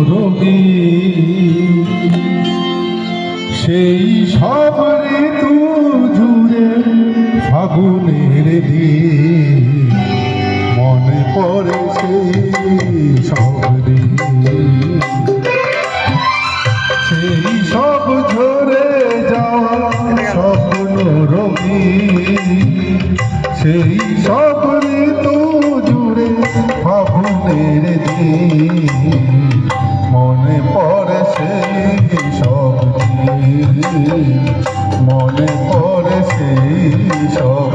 রোগী সেই সব ঋতু জুড়ে ফাগুনের দিন মনে পড়ে সেই সব সেই সব ঝরে যাওয়া স্বপ্ন রোগী সেই সব ঋতু জুড়ে ফাগুনের দিন মনে পড়ে সেই সব মনে পড়ে সেই সব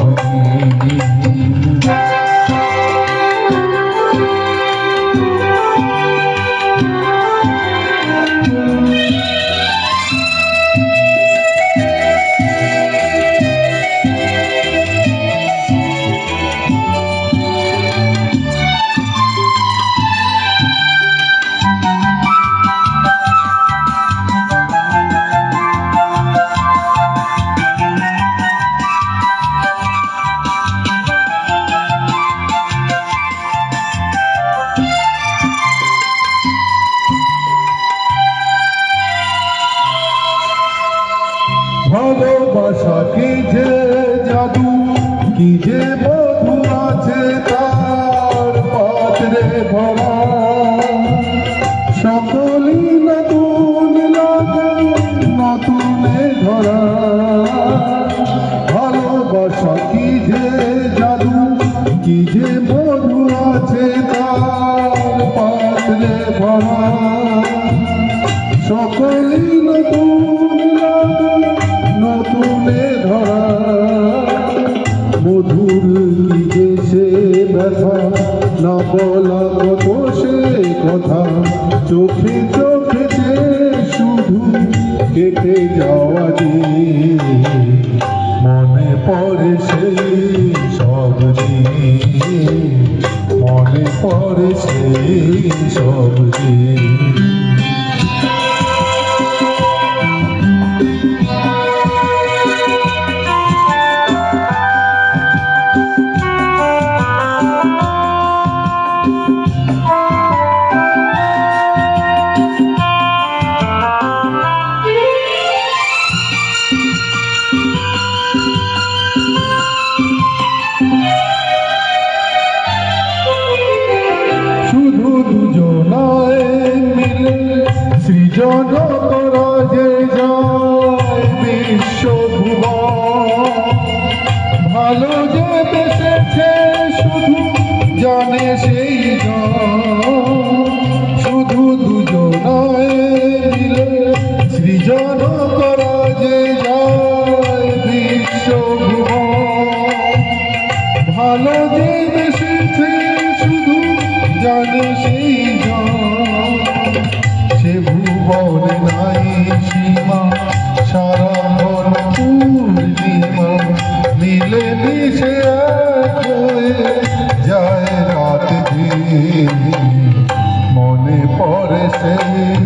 ভালোবাসা কি যে জাদু কি যে মধু আছে তার পাত্রে ভরা সকলই নতুন লাগে নতুনে ধরা ভালোবাসা কি যে জাদু কি যে মধু আছে তার পাত্রে ভরা সকলই নতুন লাগে নতুনে ধরা মধুর কি যে সে ব্যথা না বলা কত সে কথা চোখে চোখে যে শুধু কেটে যাওয়া দিন মনে পড়ে সেই সব দিন মনে পড়ে সেই সব দিন দুজনায় মিলে সৃজন করা যে যায় বিশ্বভুবন ভালো যে বেসেছে শুধু জানে সেই শুধু দুজনায় মিলে সৃজন করা যে যায় বিশ্বভুবন ভালো যে বেসেছে শুধু জানে সেই সে ভুবনে নাই সীমা সারা পূর্ণিমা মিলে মিশে এক হয়ে যায় রাত দিন মনে পড়ে সেই